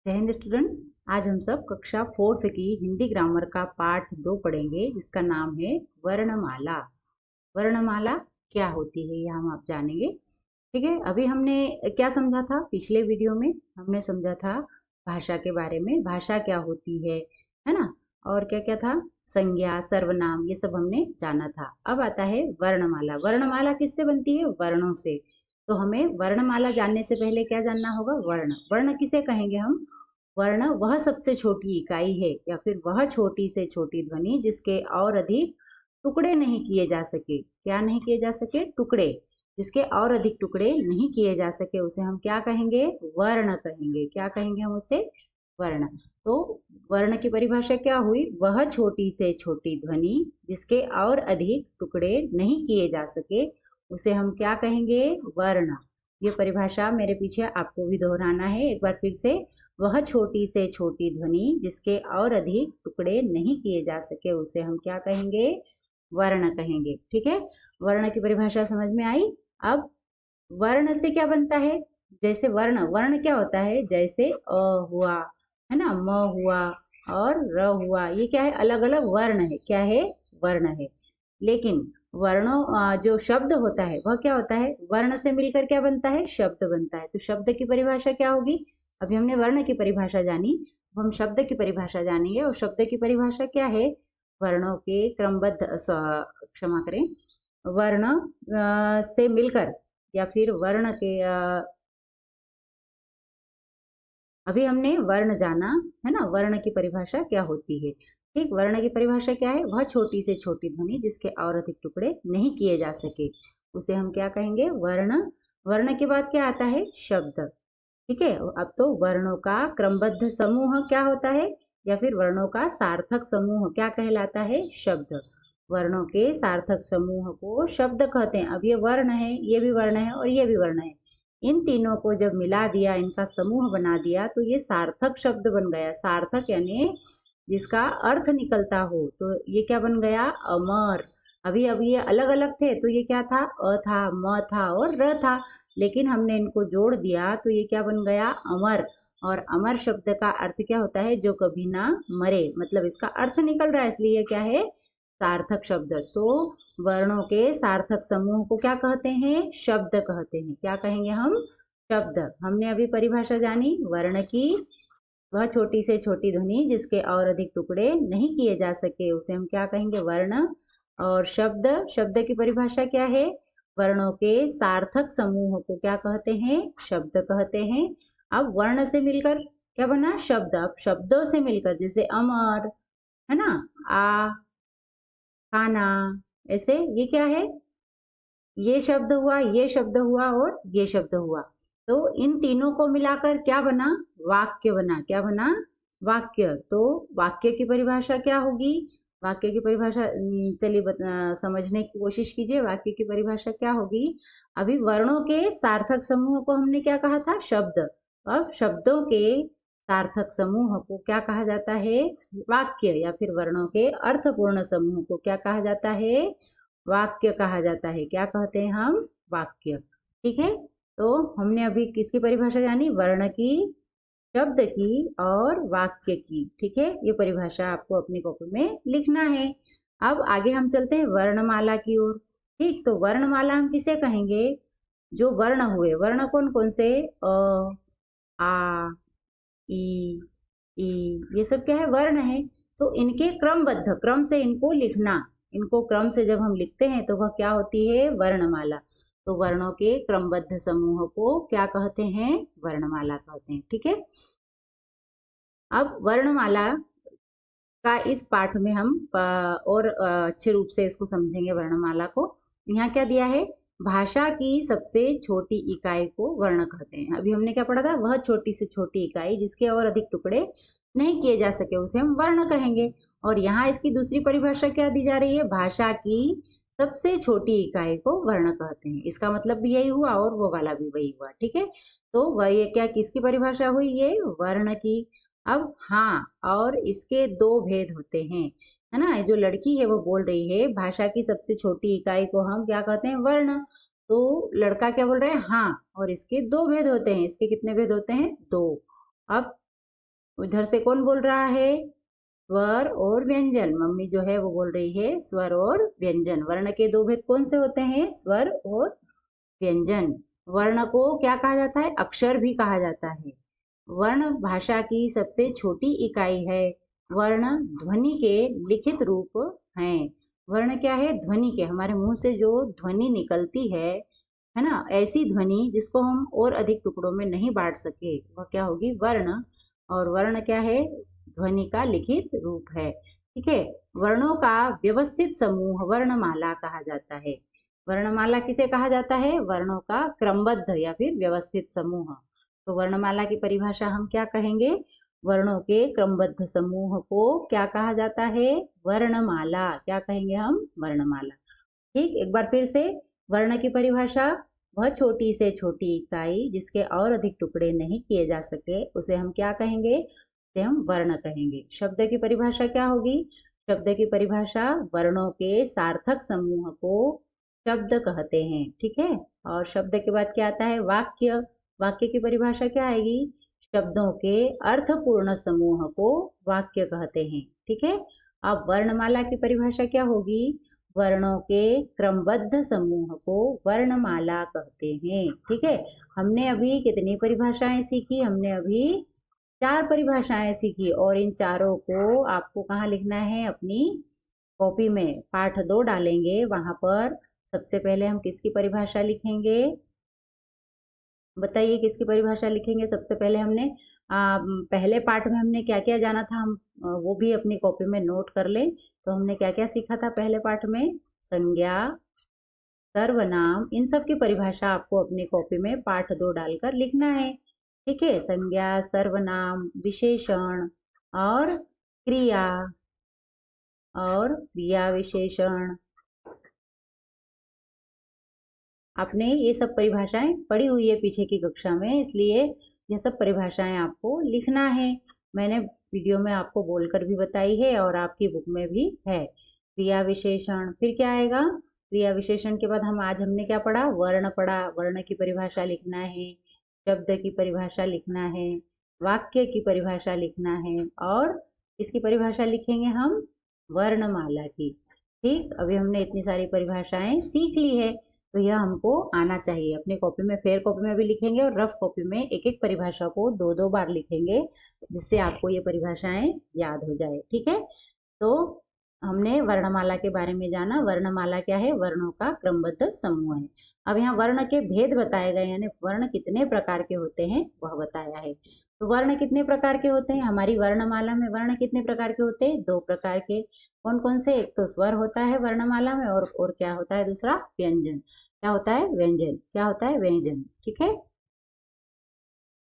जय हिंद स्टूडेंट्स। आज हम सब कक्षा 4th की हिंदी ग्रामर का पाठ 2 पढ़ेंगे, जिसका नाम है वर्णमाला। वर्णमाला क्या होती है यह हम आप जानेंगे। ठीक है, अभी हमने क्या समझा था? पिछले वीडियो में हमने समझा था भाषा के बारे में, भाषा क्या होती है ना, और क्या क्या था, संज्ञा, सर्वनाम, ये सब हमने जाना था। अब आता है वर्णमाला। वर्णमाला किससे बनती है? वर्णों से। तो हमें वर्णमाला जानने से पहले क्या जानना होगा? वर्ण। वर्ण किसे कहेंगे हम? वर्ण वह सबसे छोटी इकाई है या फिर वह छोटी से छोटी ध्वनि जिसके और अधिक टुकड़े नहीं किए जा सके। क्या नहीं किए जा सके? टुकड़े। जिसके और अधिक टुकड़े नहीं किए जा सके उसे हम क्या कहेंगे? वर्ण कहेंगे। क्या कहेंगे हम उसे? वर्ण। तो वर्ण की परिभाषा क्या हुई? वह छोटी से छोटी ध्वनि जिसके और अधिक टुकड़े नहीं किए जा सके उसे हम क्या कहेंगे? वर्ण। ये परिभाषा मेरे पीछे आपको भी दोहराना है एक बार फिर से। वह छोटी से छोटी ध्वनि जिसके और अधिक टुकड़े नहीं किए जा सके उसे हम क्या कहेंगे? वर्ण कहेंगे। ठीक है, वर्ण की परिभाषा समझ में आई। अब वर्ण से क्या बनता है? जैसे वर्ण, वर्ण क्या होता है? जैसे अ हुआ, है ना, म हुआ और र हुआ, ये क्या है? अलग अलग वर्ण है। क्या है? वर्ण है। लेकिन वर्णों जो शब्द होता है वह क्या होता है? वर्ण से मिलकर क्या बनता है? शब्द बनता है। तो शब्द की परिभाषा क्या होगी? अभी हमने वर्ण की परिभाषा जानी, अब हम शब्द की परिभाषा जानेंगे। और शब्द की परिभाषा क्या है? वर्णों के क्रमबद्ध क्षमा करें, वर्ण से मिलकर या फिर वर्ण के अभी हमने वर्ण जाना, है ना। वर्ण की परिभाषा क्या होती है? ठीक, वर्ण की परिभाषा क्या है? वह छोटी से छोटी ध्वनि जिसके और अधिक टुकड़े नहीं किए जा सके उसे हम क्या कहेंगे? वर्ण। वर्ण के बाद क्या आता है? शब्द। ठीक है, अब तो वर्णों का क्रमबद्ध समूह क्या होता है, या फिर वर्णों का सार्थक समूह क्या कहलाता है? शब्द। वर्णों के सार्थक समूह को शब्द कहते हैं। अब ये वर्ण है, ये भी वर्ण है और ये भी वर्ण है, इन तीनों को जब मिला दिया, इनका समूह बना दिया तो ये सार्थक शब्द बन गया। सार्थक यानी जिसका अर्थ निकलता हो। तो ये क्या बन गया? अमर। अभी ये अलग अलग थे तो ये क्या था? अ था, म था और र था, लेकिन हमने इनको जोड़ दिया तो ये क्या बन गया? अमर। और अमर शब्द का अर्थ क्या होता है? जो कभी ना मरे, मतलब इसका अर्थ निकल रहा है, इसलिए ये क्या है? सार्थक शब्द। तो वर्णों के सार्थक समूह को क्या कहते हैं? शब्द कहते हैं। क्या कहेंगे हम? शब्द। हमने अभी परिभाषा जानी वर्ण की। वह छोटी से छोटी ध्वनि जिसके और अधिक टुकड़े नहीं किए जा सके उसे हम क्या कहेंगे? वर्ण। और शब्द, शब्द की परिभाषा क्या है? वर्णों के सार्थक समूह को क्या कहते हैं? शब्द कहते हैं। अब वर्ण से मिलकर क्या बना? शब्द। अब शब्दों से मिलकर जैसे अमर, है ना, आ, खाना, ऐसे ये क्या है? ये शब्द हुआ, ये शब्द हुआ और ये शब्द हुआ। तो इन तीनों को मिलाकर क्या बना? वाक्य बना। क्या बना? वाक्य। तो वाक्य की परिभाषा क्या होगी? वाक्य की परिभाषा चलिए समझने की कोशिश कीजिए। वाक्य की परिभाषा क्या होगी? अभी वर्णों के सार्थक समूह को हमने क्या कहा था? शब्द। अब शब्दों के सार्थक समूह को क्या कहा जाता है? वाक्य। या फिर वर्णों के अर्थपूर्ण समूह को क्या कहा जाता है? वाक्य कहा जाता है। क्या कहते हैं हम? वाक्य। ठीक है, तो हमने अभी किसकी परिभाषा जानी? वर्ण की, शब्द की और वाक्य की। ठीक है, ये परिभाषा आपको अपनी कॉपी में लिखना है। अब आगे हम चलते हैं वर्णमाला की ओर। ठीक, तो वर्णमाला हम किसे कहेंगे? जो वर्ण हुए। वर्ण कौन कौन से? अ, आ, ई, ई, ये सब क्या है? वर्ण है। तो इनके क्रमबद्ध, क्रम से इनको लिखना। इनको क्रम से जब हम लिखते हैं तो वह क्या होती है? वर्णमाला। तो वर्णों के क्रमबद्ध समूह को क्या कहते हैं? वर्णमाला कहते हैं। ठीक है, अब वर्णमाला का इस पाठ में हम और अच्छे रूप से इसको समझेंगे। वर्णमाला को यहाँ क्या दिया है? भाषा की सबसे छोटी इकाई को वर्ण कहते हैं। अभी हमने क्या पढ़ा था? वह छोटी से छोटी इकाई जिसके और अधिक टुकड़े नहीं किए जा सके उसे हम वर्ण कहेंगे। और यहाँ इसकी दूसरी परिभाषा क्या दी जा रही है? भाषा की सबसे छोटी इकाई को वर्ण कहते हैं। इसका मतलब भी यही हुआ और वो वाला भी वही हुआ। ठीक है, तो वह ये क्या, किसकी परिभाषा हुई? ये वर्ण की। अब हाँ, और इसके दो भेद होते हैं, है ना। जो लड़की है वो बोल रही है भाषा की सबसे छोटी इकाई को हम क्या कहते हैं? वर्ण। तो लड़का क्या बोल रहा है? हाँ। और इसके दो भेद होते हैं। इसके कितने भेद होते हैं? दो। अब उधर से कौन बोल रहा है? स्वर और व्यंजन। मम्मी जो है वो बोल रही है स्वर और व्यंजन। वर्ण के दो भेद कौन से होते हैं? स्वर और व्यंजन। वर्ण को क्या कहा जाता है? अक्षर भी कहा जाता है। वर्ण भाषा की सबसे छोटी इकाई है। वर्ण ध्वनि के लिखित रूप हैं। वर्ण क्या है? ध्वनि के, हमारे मुंह से जो ध्वनि निकलती है ना, ऐसी ध्वनि जिसको हम और अधिक टुकड़ों में नहीं बांट सके, वह क्या होगी? वर्ण। और वर्ण क्या है? ध्वनि का लिखित रूप है। ठीक है। वर्णों का व्यवस्थित समूह वर्णमाला कहा जाता है। वर्णमाला किसे कहा जाता है? वर्णों का क्रमबद्ध या फिर व्यवस्थित समूह। तो वर्णमाला की परिभाषा हम क्या कहेंगे? वर्णों के क्रमबद्ध समूह को क्या कहा जाता है? वर्णमाला। क्या कहेंगे हम? वर्णमाला। ठीक, एक बार फिर से वर्ण की परिभाषा, वह छोटी से छोटी इकाई जिसके और अधिक टुकड़े नहीं किए जा सके, उसे हम क्या कहेंगे? उसे हम वर्ण कहेंगे। शब्द की परिभाषा क्या होगी? शब्द की परिभाषा, वर्णों के सार्थक समूह को शब्द कहते हैं। ठीक है। और शब्द के बाद क्या आता है? वाक्य। वाक्य की परिभाषा क्या आएगी? शब्दों के अर्थपूर्ण समूह को वाक्य कहते हैं। ठीक है। अब वर्णमाला की परिभाषा क्या होगी? वर्णों के क्रमबद्ध समूह को वर्णमाला कहते हैं। ठीक है। हमने अभी कितनी परिभाषाएं सीखी? हमने अभी 4 परिभाषाएं सीखी, और इन चारों को आपको कहाँ लिखना है? अपनी कॉपी में। पाठ 2 डालेंगे, वहां पर सबसे पहले हम किसकी परिभाषा लिखेंगे? बताइए किसकी परिभाषा लिखेंगे? सबसे पहले हमने पहले पाठ में हमने क्या क्या जाना था, हम वो भी अपनी कॉपी में नोट कर लें। तो हमने क्या क्या सीखा था पहले पाठ में? संज्ञा, सर्वनाम, इन सब की परिभाषा आपको अपनी कॉपी में पाठ 2 डालकर लिखना है। ठीक है। संज्ञा, सर्वनाम, विशेषण और क्रिया, और क्रिया विशेषण, आपने ये सब परिभाषाएं पढ़ी हुई है पीछे की कक्षा में, इसलिए ये सब परिभाषाएं आपको लिखना है। मैंने वीडियो में आपको बोलकर भी बताई है और आपकी बुक में भी है। क्रिया विशेषण, फिर क्या आएगा? क्रिया विशेषण के बाद हमने क्या पढ़ा? वर्ण पढ़ा। वर्ण की परिभाषा लिखना है, शब्द की परिभाषा लिखना है, वाक्य की परिभाषा लिखना है, और इसकी परिभाषा लिखेंगे हम वर्णमाला की। ठीक, अभी हमने इतनी सारी परिभाषाएं सीख ली है, तो यह हमको आना चाहिए। अपनी कॉपी में, फेयर कॉपी में भी लिखेंगे और रफ कॉपी में एक एक परिभाषा को 2-2 बार लिखेंगे, जिससे आपको ये परिभाषाएं याद हो जाए। ठीक है। तो हमने वर्णमाला के बारे में जाना। वर्णमाला क्या है? वर्णों का क्रमबद्ध समूह है। अब यहाँ वर्ण के भेद बताए गए, यानी वर्ण कितने प्रकार के होते हैं वह बताया है। तो वर्ण कितने प्रकार के होते हैं? हमारी वर्णमाला में वर्ण कितने प्रकार के होते हैं? 2 प्रकार के। कौन कौन से? एक तो स्वर होता है वर्णमाला में, और क्या होता है? दूसरा व्यंजन। क्या होता है? व्यंजन। क्या होता है? व्यंजन। ठीक है।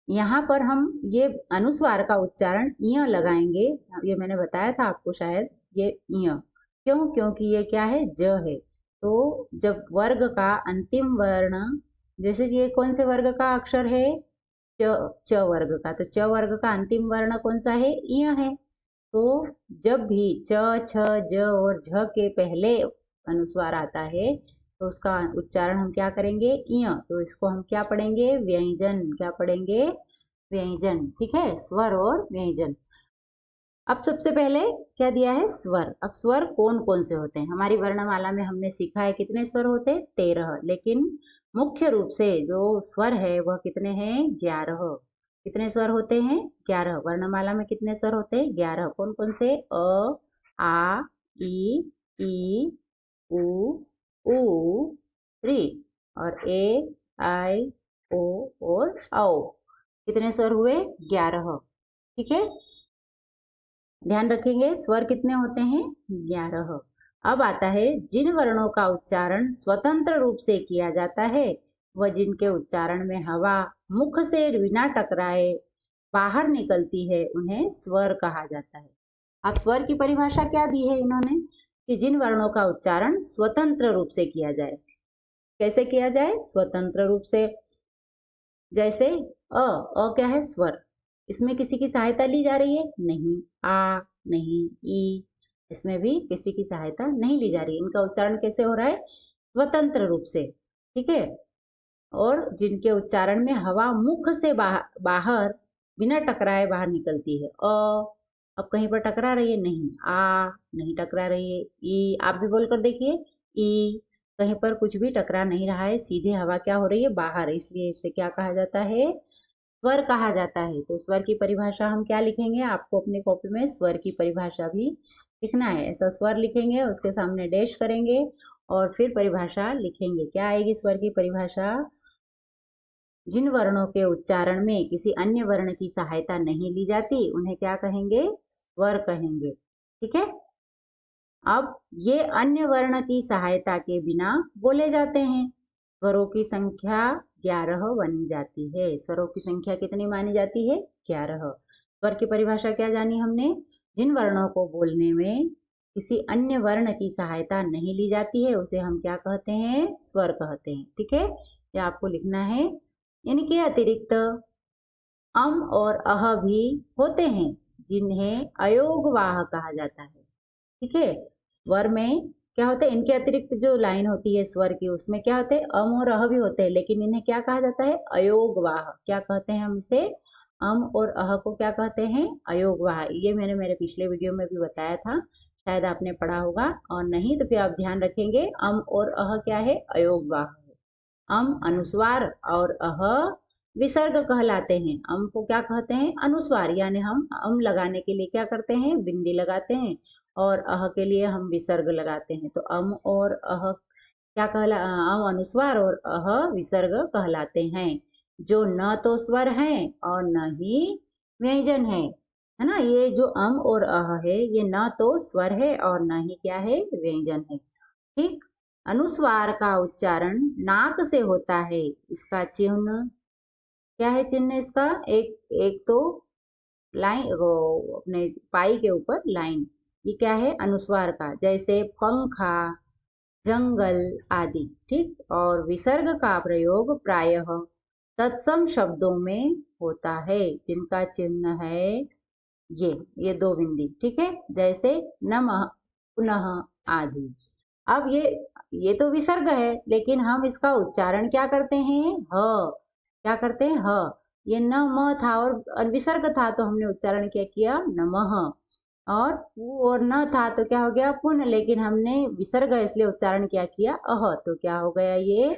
यहाँ पर हम ये अनुस्वार का उच्चारण इ लगाएंगे। ये मैंने बताया था आपको शायद, ये इ। क्यों? क्योंकि ये क्या है? ज है। तो जब वर्ग का अंतिम वर्ण, जैसे ये कौन से वर्ग का अक्षर है? च वर्ग का। तो च वर्ग का अंतिम वर्ण कौन सा है? इ है। तो जब भी च, छ, ज और झ के पहले अनुस्वार आता है, तो उसका उच्चारण हम क्या करेंगे? इय। तो इसको हम क्या पढ़ेंगे? व्यंजन। क्या पढ़ेंगे? व्यंजन। ठीक है। स्वर और व्यंजन। अब सबसे पहले क्या दिया है? स्वर। अब स्वर कौन कौन से होते हैं? हमारी वर्णमाला में हमने सीखा है कितने स्वर होते हैं? 13। लेकिन मुख्य रूप से जो स्वर है वह कितने हैं? 11। कितने स्वर होते हैं? 11। वर्णमाला में कितने स्वर होते हैं? 11। कौन कौन से? अ, आ, ई, उ, ऊ, री, और ए, आई, ओ और औ। कितने स्वर हुए? 11। ठीक है। ध्यान रखेंगे स्वर कितने होते हैं? 11। अब आता है जिन वर्णों का उच्चारण स्वतंत्र रूप से किया जाता है, व जिनके उच्चारण में हवा मुख से बिना टकराए बाहर निकलती है, उन्हें स्वर कहा जाता है। अब स्वर की परिभाषा क्या दी है इन्होंने? कि जिन वर्णों का उच्चारण स्वतंत्र रूप से किया जाए। कैसे किया जाए? स्वतंत्र रूप से। जैसे क्या है? स्वर। इसमें किसी की सहायता ली जा रही है? नहीं। आ, नहीं। ई, इसमें भी किसी की सहायता नहीं ली जा रही है। इनका उच्चारण कैसे हो रहा है? स्वतंत्र रूप से। ठीक है। और जिनके उच्चारण में हवा मुख से बाहर बिना टकराए बाहर निकलती है। अब कहीं पर टकरा रही है? नहीं। आ नहीं टकरा रही है। ई आप भी बोलकर देखिए। ई कहीं पर कुछ भी टकरा नहीं रहा है, सीधे हवा क्या हो रही है? बाहर, इसलिए इसे क्या कहा जाता है? स्वर कहा जाता है। तो स्वर की परिभाषा हम क्या लिखेंगे? आपको अपनी कॉपी में स्वर की परिभाषा भी लिखना है। ऐसा स्वर लिखेंगे, उसके सामने डैश करेंगे और फिर परिभाषा लिखेंगे। क्या आएगी स्वर की परिभाषा? जिन वर्णों के उच्चारण में किसी अन्य वर्ण की सहायता नहीं ली जाती उन्हें क्या कहेंगे? स्वर कहेंगे। ठीक है। अब ये अन्य वर्ण की सहायता के बिना बोले जाते हैं। स्वरों की संख्या 11 बनी जाती है। स्वरों की संख्या कितनी मानी जाती है? 11। स्वर की परिभाषा क्या जानी हमने? जिन वर्णों को बोलने में किसी अन्य वर्ण की सहायता नहीं ली जाती है उसे हम क्या कहते हैं? स्वर कहते हैं। ठीक है, ये आपको लिखना है। इनके अतिरिक्त अम और अह भी होते हैं जिन्हें अयोगवाह कहा जाता है। ठीक है, स्वर में क्या होते हैं? इनके अतिरिक्त जो लाइन होती है स्वर की उसमें क्या होते हैं? अम और अह भी होते हैं, लेकिन इन्हें क्या कहा जाता है? अयोगवाह। क्या कहते हैं हम इसे? अम और अह को क्या कहते हैं? अयोगवाह। ये मैंने मेरे पिछले वीडियो में भी बताया था, शायद आपने पढ़ा होगा, और नहीं तो फिर आप ध्यान रखेंगे। अम और अह क्या है? अयोगवाह है। अम अनुस्वार और अह विसर्ग कहलाते हैं। अम को क्या कहते हैं? अनुस्वार, यानी हम अम लगाने के लिए क्या करते हैं? बिंदी लगाते हैं, और अह के लिए हम विसर्ग लगाते हैं। तो अम और अह क्या कहला? अम अनुस्वार और अह विसर्ग कहलाते हैं, जो न तो स्वर हैं और न ही व्यंजन है ना। ये जो अम और अह है ये न तो स्वर है और न ही क्या है? व्यंजन है। ठीक। अनुस्वार का उच्चारण नाक से होता है। इसका चिन्ह क्या है? चिन्ह इसका एक एक तो लाइन, वो अपने पाई के ऊपर लाइन, ये क्या है? अनुस्वार का, जैसे पंखा, जंगल आदि। ठीक। और विसर्ग का प्रयोग प्रायः तत्सम शब्दों में होता है, जिनका चिन्ह है ये दो बिंदी। ठीक है, जैसे नमः, पुनः आदि। अब ये तो विसर्ग है, लेकिन हम इसका उच्चारण क्या करते हैं? ह। क्या करते हैं? ह। ये न म था और विसर्ग था, तो हमने उच्चारण क्या किया? नमः। और पु और न था तो क्या हो गया? पुनः। लेकिन हमने विसर्ग है इसलिए उच्चारण क्या किया? अह, तो क्या हो गया? ये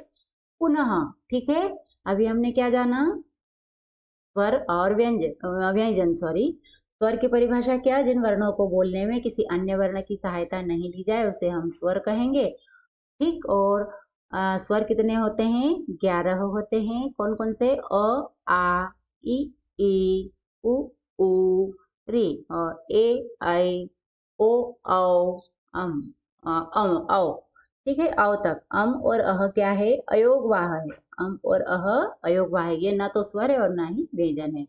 पुनः। ठीक है, अभी हमने क्या जाना? स्वर और व्यंजन, सॉरी। स्वर की परिभाषा क्या? जिन वर्णों को बोलने में किसी अन्य वर्ण की सहायता नहीं ली जाए उसे हम स्वर कहेंगे। ठीक। और स्वर कितने होते हैं? 11 होते हैं। कौन कौन से? अ, आ, ई, उ, री, और ए, ऐ, ओ, औ, अम, औ। ठीक है, औ तक। अम और अह क्या है? अयोगवाह है। अम और अह अयोगवाह है। ये ना तो स्वर है और ना ही व्यंजन है।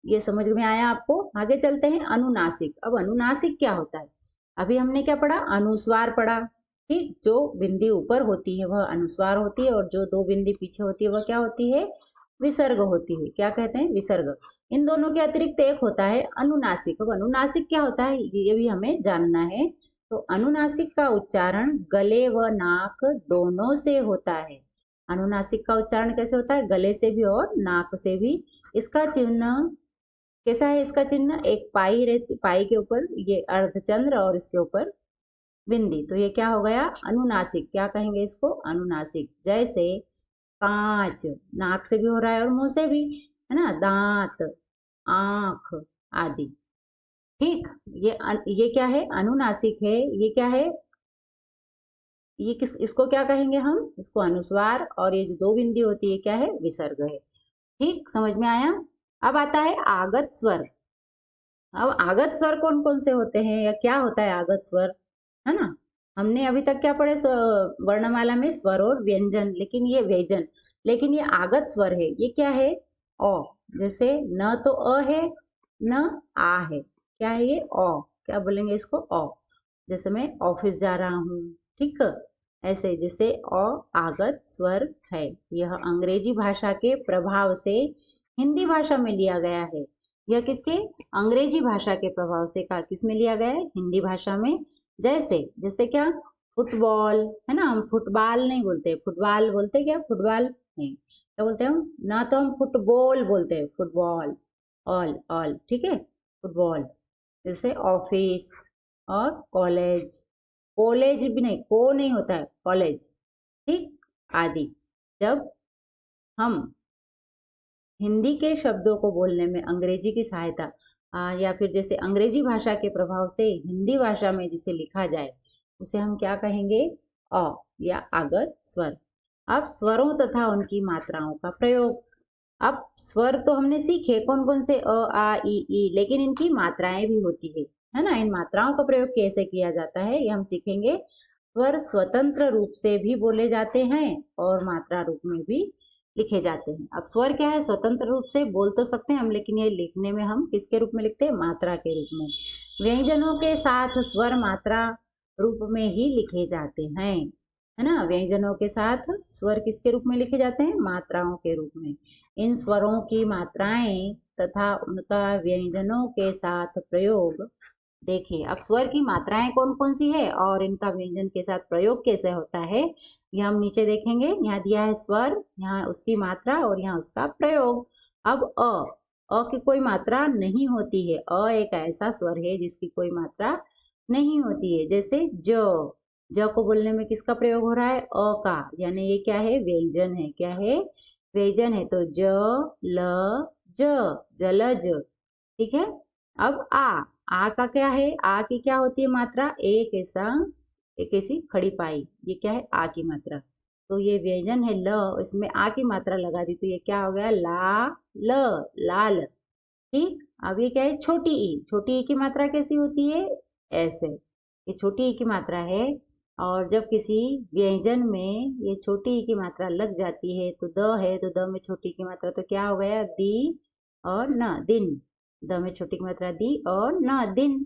ये समझ में आया आपको? आगे चलते हैं। अनुनासिक। अब अनुनासिक क्या होता है? अभी हमने क्या पढ़ा? अनुस्वार पढ़ा। ठीक, जो बिंदी ऊपर होती है वह अनुस्वार होती है, और जो दो बिंदी पीछे होती है वह क्या होती है? विसर्ग होती है। क्या कहते हैं? विसर्ग। इन दोनों के अतिरिक्त एक होता है अनुनासिक। अब अनुनासिक क्या होता है ये भी हमें जानना है। तो अनुनासिक का उच्चारण गले व नाक दोनों से होता है। अनुनासिक का उच्चारण कैसे होता है? गले से भी और नाक से भी। इसका चिन्ह कैसा है? इसका चिन्ह एक पाई रहती, पाई के ऊपर ये अर्धचंद्र और इसके ऊपर बिंदी, तो ये क्या हो गया? अनुनासिक। क्या कहेंगे इसको? अनुनासिक। जैसे कांच, नाक से भी हो रहा है और मुंह से भी, है ना। दांत, आंख आदि। ठीक। ये क्या है? अनुनासिक है। ये क्या है? ये इसको क्या कहेंगे हम? इसको अनुस्वार, और ये जो दो बिंदी होती है क्या है? विसर्ग है। ठीक, समझ में आया? अब आता है आगत स्वर। अब आगत स्वर कौन कौन से होते हैं या क्या होता है आगत स्वर, है ना। हमने अभी तक क्या पढ़े? वर्णमाला में स्वर और व्यंजन, लेकिन ये व्यंजन, लेकिन ये आगत स्वर है। ये क्या है? ओ। जैसे न तो अ है, न आ है। क्या है ये? ओ। क्या बोलेंगे इसको? ओ। जैसे मैं ऑफिस जा रहा हूँ। ठीक, ऐसे जैसे ओ आगत स्वर है। यह अंग्रेजी भाषा के प्रभाव से हिंदी भाषा में लिया गया है। यह किसके? अंग्रेजी भाषा के प्रभाव से का किस में लिया गया है? हिंदी भाषा में। जैसे जैसे क्या? फुटबॉल, है ना। हम फुटबॉल नहीं बोलते, फुटबॉल बोलते। क्या? फुटबॉल नहीं, क्या बोलते हैं हम? ना तो हम फुटबॉल बोलते हैं, फुटबॉल। ऑल ऑल, ठीक है। फुटबॉल, जैसे ऑफिस और कॉलेज, कॉलेज भी नहीं, को नहीं होता है, कॉलेज, ठीक, आदि। जब हम हिंदी के शब्दों को बोलने में अंग्रेजी की सहायता या फिर जैसे अंग्रेजी भाषा के प्रभाव से हिंदी भाषा में जिसे लिखा जाए उसे हम क्या कहेंगे, अ या आगत स्वर। अब स्वरों तथा उनकी मात्राओं का प्रयोग। अब स्वर तो हमने सीखे कौन कौन से, अ आ ई, लेकिन इनकी मात्राएं भी होती है ना। इन मात्राओं का प्रयोग कैसे किया जाता है ये हम सीखेंगे। स्वर स्वतंत्र रूप से भी बोले जाते हैं और मात्रा रूप में भी लिखे जाते हैं। अब स्वर क्या है, स्वतंत्र रूप से बोल तो सकते हैं हम, लेकिन ये लिखने में हम किसके रूप में लिखते हैं, मात्रा के रूप में। व्यंजनों के साथ स्वर मात्रा रूप में ही लिखे जाते हैं, है ना। व्यंजनों के साथ स्वर किसके रूप में लिखे जाते हैं, मात्राओं के रूप में। इन स्वरों की मात्राएं तथा उनका व्यंजनों के साथ प्रयोग देखिए। अब स्वर की मात्राएं कौन कौन सी है और इनका व्यंजन के साथ प्रयोग कैसे होता है ये हम नीचे देखेंगे। यहाँ दिया है स्वर, यहाँ उसकी मात्रा और यहाँ उसका प्रयोग। अब अ की कोई मात्रा नहीं होती है। अ एक ऐसा स्वर है जिसकी कोई मात्रा नहीं होती है। जैसे ज को बोलने में किसका प्रयोग हो रहा है, अ का, यानी ये क्या है, व्यंजन है। क्या है, व्यंजन है। तो ज ल ज, जलज, ठीक है। अब आ का क्या है, आ की क्या होती है मात्रा, एक ऐसी खड़ी पाई, ये क्या है, आ की मात्रा। तो ये व्यंजन है ल, इसमें आ की मात्रा लगा दी तो ये क्या हो गया, ला ल, लाल, ठीक। अब ये क्या है, छोटी ई की मात्रा कैसी होती है, ऐसे, ये छोटी ई की मात्रा है। और जब किसी व्यंजन में ये छोटी ई की मात्रा लग जाती है तो द है, तो द में छोटी की मात्रा तो क्या हो गया, दी और न, दिन। द में छोटी की मात्रा दी और न, दिन,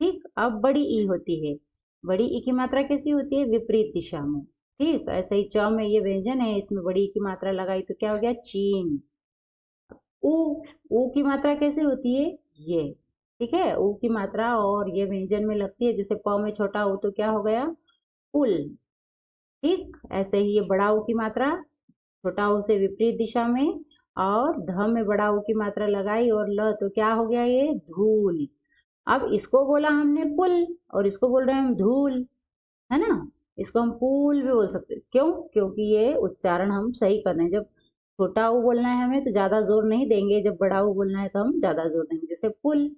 ठीक। अब बड़ी ई होती है, बड़ी ई की मात्रा कैसी होती है, विपरीत दिशा में, ठीक। ऐसे ही च में ये व्यंजन है, इसमें बड़ी ई की मात्रा लगाई तो क्या हो गया, चीन। ऊ ऊ की मात्रा कैसे होती है, ये, ठीक है। ऊ की मात्रा और ये व्यंजन में लगती है, जैसे प में छोटा ऊ तो क्या हो गया, पुल, ठीक। ऐसे ही ये बड़ा ऊ की मात्रा छोटा ऊ से विपरीत दिशा में, और ध में बड़ा ऊ की मात्रा लगाई और ल तो क्या हो गया, ये धूल। अब इसको बोला हमने पुल और इसको बोल रहे हैं हम धूल, है ना। इसको हम पुल भी बोल सकते हैं, क्यों, क्योंकि ये उच्चारण हम सही कर रहे हैं। जब छोटा ऊ बोलना है हमें तो ज्यादा जोर नहीं देंगे, जब बड़ा ऊ बोलना है तो हम ज्यादा जोर देंगे। जैसे पुल,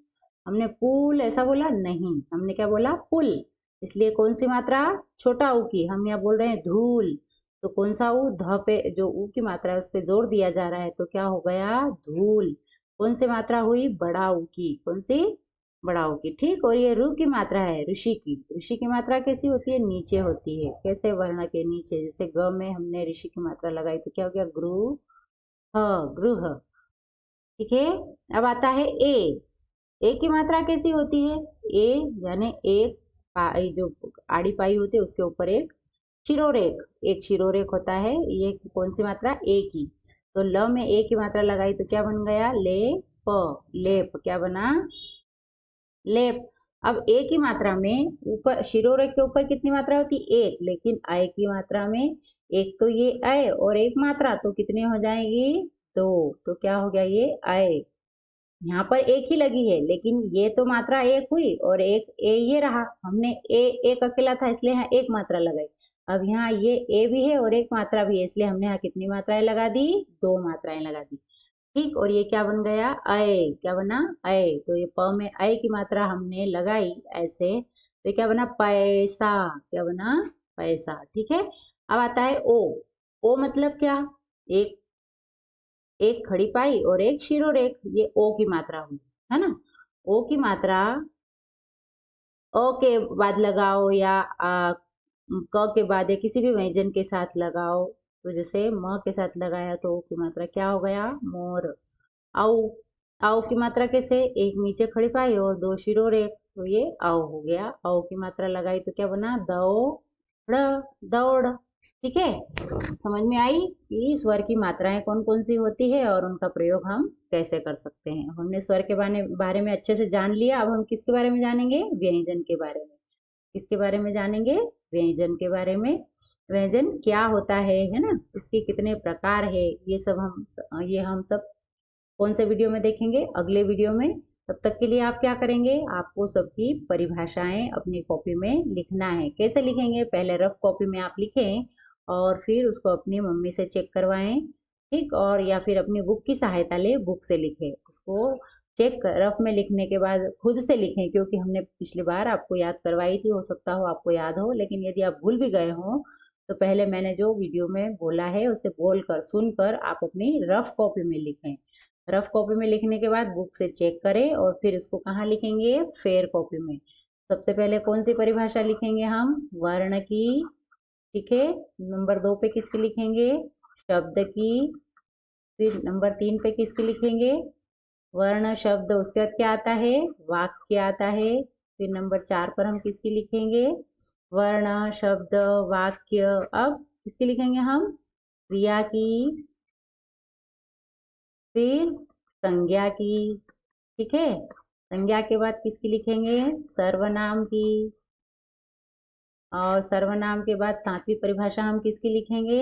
हमने पुल ऐसा बोला नहीं, हमने क्या बोला, पुल। इसलिए कौन सी मात्रा, छोटा ऊ की, हम यहाँ बोल रहे हैं धूल, तो कौन सा ऊ, ध पे जो ऊ की मात्रा है उस पे जोर दिया जा रहा है तो क्या हो गया, धूल। कौन सी मात्रा हुई, बड़ा ऊ की, कौन सी, बड़ा ऊ की, ठीक। और ये रू की मात्रा है, ऋषि की, ऋषि की मात्रा कैसी होती है, नीचे होती है। कैसे, वर्ण के नीचे, जैसे ग में हमने ऋषि की मात्रा लगाई तो क्या हो गया, गृह, ठीक है। अब आता है ए की मात्रा कैसी होती है, ए यानी एक पाई, जो आड़ी पाई होती है उसके ऊपर एक शिरोरेख होता है, ये कौन सी मात्रा, ए की। तो ल में ए की मात्रा लगाई तो क्या बन गया, लेप, क्या बना, लेप। अब ए की मात्रा में ऊपर शिरोरेख के ऊपर कितनी मात्रा होती, एक, लेकिन अय की मात्रा में एक तो ये अय और एक मात्रा तो कितनी हो जाएगी, दो। तो क्या हो गया, ये अय, यहाँ पर एक ही लगी है लेकिन ये तो मात्रा एक हुई और एक ए ये रहा, हमने ए एक अकेला था इसलिए यहाँ एक मात्रा लगाई। अब यहाँ ये ए भी है और एक मात्रा भी है इसलिए हमने यहाँ कितनी मात्राएं लगा दी, दो मात्राएं लगा दी, ठीक। और ये क्या बन गया, अय, क्या बना, अय। तो ये प में अय की मात्रा हमने लगाई ऐसे तो क्या बना, पैसा, क्या बना, पैसा, ठीक है। अब आता है ओ मतलब क्या, एक एक खड़ी पाई और एक शिरोरेख, ये ओ की मात्रा हुई, है ना। ओ की मात्रा अ के बाद लगाओ या क के बाद या किसी भी व्यंजन के साथ लगाओ, तो जैसे म के साथ लगाया तो ओ की मात्रा क्या हो गया, मोर। आओ, आओ की मात्रा कैसे, एक नीचे खड़ी पाई और दो शिरोरेख, तो ये आओ हो गया। आओ की मात्रा लगाई तो क्या बना, दौड़, दौड़, ठीक है। समझ में आई कि स्वर की मात्राएं कौन कौन सी होती है और उनका प्रयोग हम कैसे कर सकते हैं। हमने स्वर के बारे में अच्छे से जान लिया। अब हम किसके बारे में जानेंगे, व्यंजन के बारे में। किसके बारे में जानेंगे, व्यंजन के बारे में। व्यंजन क्या होता है ना, इसके कितने प्रकार है, ये हम सब कौन से वीडियो में देखेंगे? अगले वीडियो में। तब तक के लिए आप क्या करेंगे? आपको सबकी परिभाषाएं अपनी कॉपी में लिखना है। कैसे लिखेंगे? पहले रफ कॉपी में आप लिखें और फिर उसको अपनी मम्मी से चेक करवाएं, ठीक? और या फिर अपनी बुक की सहायता ले, बुक से लिखें। उसको चेक रफ में लिखने के बाद खुद से लिखें, क्योंकि हमने पिछली बार आपको याद करवाई थी, हो सकता हो आपको याद हो, लेकिन यदि आप भूल भी गए हो तो पहले मैंने जो वीडियो में बोला है उसे बोलकर सुनकर आप अपनी रफ कॉपी में लिखें। रफ कॉपी में लिखने के बाद बुक से चेक करें और फिर उसको कहाँ लिखेंगे? फेयर कॉपी में। सबसे पहले कौन सी परिभाषा लिखेंगे हम? वर्ण की, ठीक है। नंबर 2 पे किसकी लिखेंगे? शब्द की। फिर नंबर 3 पे किसकी लिखेंगे? वर्ण शब्द, उसके बाद क्या आता है? वाक्य आता है। फिर नंबर 4 पर हम किसकी लिखेंगे? वर्ण शब्द वाक्य। अब किसकी लिखेंगे हम? क्रिया की। फिर संज्ञा की, ठीक है। संज्ञा के बाद किसकी लिखेंगे? सर्वनाम की। और सर्वनाम के बाद 7वीं परिभाषा हम किसकी लिखेंगे?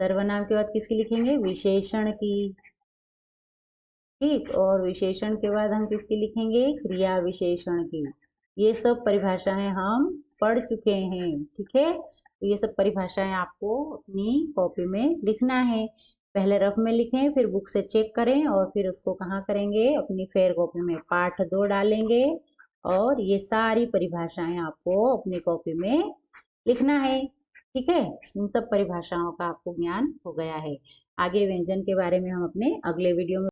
सर्वनाम के बाद किसकी लिखेंगे? विशेषण की, ठीक। और विशेषण के बाद हम किसकी लिखेंगे? क्रिया विशेषण की। ये सब परिभाषाएं हम पढ़ चुके हैं, ठीक है। तो ये सब परिभाषाएं आपको अपनी कॉपी में लिखना है। पहले रफ में लिखें, फिर बुक से चेक करें और फिर उसको कहाँ करेंगे? अपनी फेयर कॉपी में पाठ 2 डालेंगे और ये सारी परिभाषाएं आपको अपनी कॉपी में लिखना है, ठीक है। इन सब परिभाषाओं का आपको ज्ञान हो गया है। आगे व्यंजन के बारे में हम अपने अगले वीडियो में